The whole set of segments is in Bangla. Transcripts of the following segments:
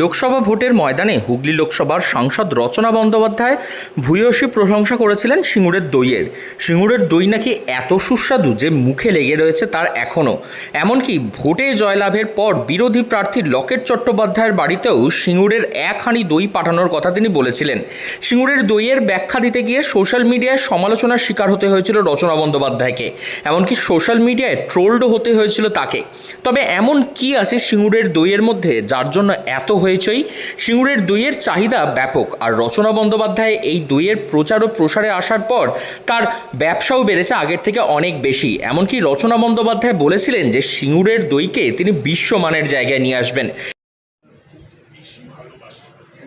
লোকসভা ভোটের ময়দানে হুগলি লোকসভার সাংসদ রচনা বন্দ্যোপাধ্যায় ভূয়সী প্রশংসা করেছিলেন সিঙ্গুরের দইয়ের। সিঙ্গুরের দই নাকি এত সুস্বাদু যে মুখে লেগে রয়েছে তার এখনও। এমনকি ভোটে জয়লাভের পর বিরোধী প্রার্থী লকেট চট্টোপাধ্যায়ের বাড়িতেও সিঙ্গুরের এক হাঁড়ি দই পাঠানোর কথা তিনি বলেছিলেন। সিঙ্গুরের দইয়ের ব্যাখ্যা দিতে গিয়ে সোশ্যাল মিডিয়ায় সমালোচনার শিকার হতে হয়েছিল রচনা বন্দ্যোপাধ্যায়কে, এমনকি সোশ্যাল মিডিয়ায় ট্রোলডও হতে হয়েছিল তাকে। তবে এমন কি আছে সিঙ্গুরের দইয়ের মধ্যে যার জন্য এত হয়েছই? সিঙ্গুরের দইয়ের চাহিদা ব্যাপক, আর রচনা বন্দ্যোপাধ্যায় এই দইয়ের প্রচার ও প্রসারে আসার পর তার ব্যবসাও বেড়েছে আগের থেকে অনেক বেশি। এমনকি রচনা বন্দ্যোপাধ্যায় বলেছিলেন যে সিঙ্গুরের দইকে তিনি বিশ্বমানের জায়গায় নিয়ে আসবেন।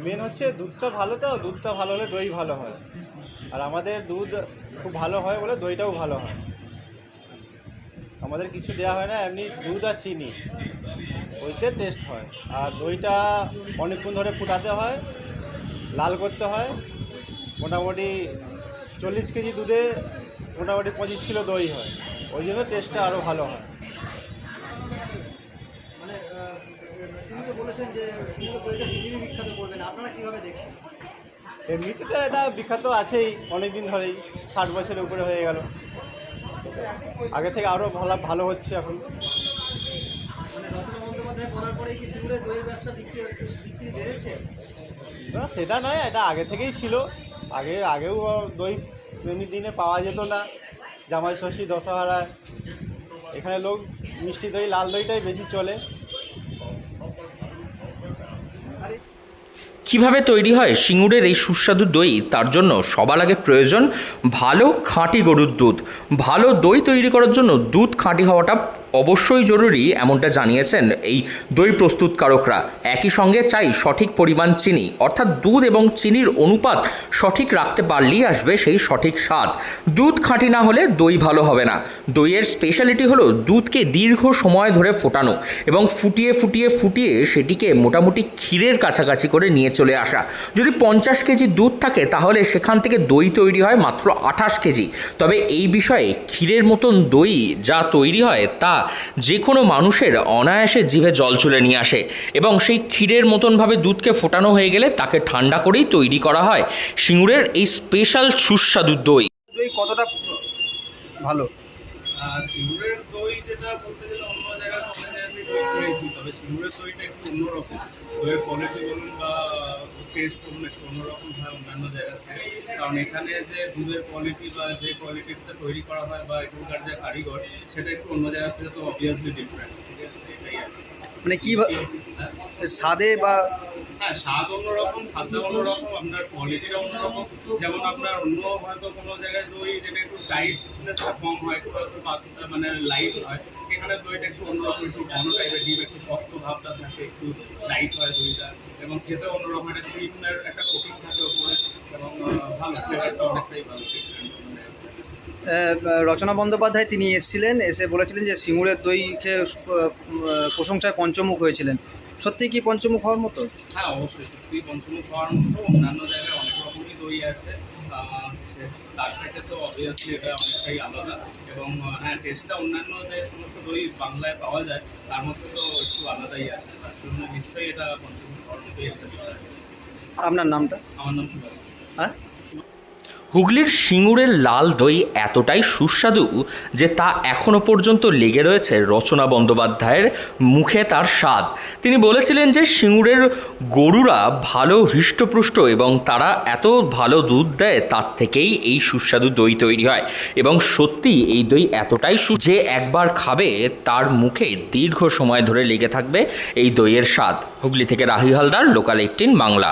মেন হচ্ছে দুধটা ভালো, তো দুধটা ভালো হলে দই ভালো হয়, আর আমাদের দুধ খুব ভালো হয় বলে দইটাও ভালো হয়। আমাদের কিছু দেওয়া হয় না, এমনি দুধ আর চিনি, ওইতে টেস্ট হয়। আর দইটা অনেকক্ষণ ধরে ফুটাতে হয়, লাল করতে হয়। মোটামুটি 40 কেজি দুধে মোটামুটি 25 কিলো দই হয়, ওই জন্য টেস্টটা আরও ভালো হয়। মানে তিনি তো বলেছেন যে সিঙ্গুর দইটা পৃথিবী বিখ্যাত করবেন, আপনারা কীভাবে দেখছেন? এমনিতে তো এটা বিখ্যাত আছেই অনেক দিন ধরেই, 60 বছরের উপরে হয়ে গেল। আগে থেকে আরও ভালো হচ্ছে এখন। মানে রচনা বন্দ্যোপাধ্যায় বলার পরেই কি সিঙ্গুরের দইয়ের ব্যবসা বিক্রি বেড়েছে? না, সেটা নয়, এটা আগে থেকেই ছিল। আগেও দই এমনি দিনে পাওয়া যেত না, জামাই ষষ্ঠী, দশহরায়। এখানে লোক মিষ্টি দই, লাল দইটাই বেশি চলে। কিভাবে তৈরি হয় সিঙ্গুরের এই সুস্বাদু দই, তার জন্য সবার আগে প্রয়োজন ভালো খাঁটি গরুর দুধ। ভালো দই তৈরি করার জন্য দুধ খাঁটি হওয়াটা অবশ্যই জরুরি, এমনটা জানিয়েছেন এই দই প্রস্তুতকারকরা। একই সঙ্গে চাই সঠিক পরিমাণ চিনি, অর্থাৎ দুধ এবং চিনির অনুপাত সঠিক রাখতে পারলেই আসবে সেই সঠিক স্বাদ। দুধ খাঁটি না হলে দই ভালো হবে না। দইয়ের স্পেশালিটি হলো দুধকে দীর্ঘ সময় ধরে ফোটানো এবং ফুটিয়ে সেটিকে মোটামুটি ক্ষীরের কাছাকাছি করে নিয়ে চলে আসা। যদি 50 কেজি দুধ থাকে তাহলে সেখান থেকে দই তৈরি হয় মাত্র 28 কেজি। তবে এই বিষয়ে ক্ষীরের মতন দই যা তৈরি হয় তা যে কোনো মানুষের অনায়াসে জিভে জল চলে নিয়ে আসে, এবং সেই ক্ষীরের মতনভাবে দুধকে ফোটানো হয়ে গেলে তাকে ঠান্ডা করেই তৈরি করা হয় সিঙ্গুরের এই স্পেশাল সুস্বাদু দই। দই কতটা ভালো? সিঙ্গুরের দই যেটা বলতে গেলে অন্য জায়গায় অনেক জায়গায় দই খেয়েছি, তবে সিঙ্গুরের দইটা একটু অন্যরকম। দইয়ের কোয়ালিটি বলুন বা টেস্ট বলুন একটু অন্যরকম হয় অন্যান্য জায়গা থেকে। কারণ এখানে যে দুধের কোয়ালিটি বা যে কোয়ালিটিতে তৈরি করা হয় বা এখানকার যে কারিগর, সেটা একটু অন্য জায়গা থেকে তো অবভিয়াসলি ডিফারেন্ট। ঠিক আছে, এটাই আর কি। মানে কি স্বাদে বা হ্যাঁ, স্বাদ অন্যরকম, স্বাদটা অন্যরকম, আপনার কোয়ালিটিটা অন্যরকম। যেমন আপনার অন্য হয়তো কোনো জায়গায় দই যেটা একটু টাইটনেসটা কম হয়, একটু মানে লাইট হয়, এখানে দইটা একটু অন্যরকম, একটু ঘন টাইপের, ডিপ একটু শক্ত ভাবটা থাকে, একটু লাইট হয় দইটা, এবং খেতে অন্যরকম একটা ক্রিমের একটা কোটিং থাকে ওপরে, এবং ভালো ফ্লেভারটা অনেকটাই ভালো। রচনা বন্দ্যোপাধ্যায় তিনি এসেছিলেন, এসে বলেছিলেন যে সিঙ্গুরের দই খেয়ে প্রশংসায় পঞ্চমুখ হয়েছিলেন। সত্যি কি পঞ্চমুখ হওয়ার মতো? হ্যাঁ, অবশ্যই সত্যি পঞ্চমুখ হওয়ার মতো। অন্যান্য জায়গায় অনেক রকমই দই আছে, তার থেকে তো অবভিয়াসলি এটা অনেকটাই আলাদা, এবং হ্যাঁ, টেস্টটা অন্যান্য যে সমস্ত দই বাংলায় পাওয়া যায় তার মধ্যে তো একটু আলাদাই আছে। তার জন্য নিশ্চয়ই এটা পঞ্চমুখ হওয়ার মতোই একটা বিষয়। আপনার নামটা? আমার নাম সুভাষ। হ্যাঁ, হুগলির সিঙ্গুরের লাল দই এতটাই সুস্বাদু যে তা এখনও পর্যন্ত লেগে রয়েছে রচনা বন্দ্যোপাধ্যায়ের মুখে তার স্বাদ। তিনি বলেছিলেন যে সিঙ্গুরের গরুরা ভালো হৃষ্টপুষ্ট এবং তারা এত ভালো দুধ দেয়, তার থেকেই এই সুস্বাদু দই তৈরি হয়। এবং সত্যি এই দই এতটাই যে একবার খাবে তার মুখে দীর্ঘ সময় ধরে লেগে থাকবে এই দইয়ের স্বাদ। হুগলি থেকে রাহি হালদার, লোকাল 18 বাংলা।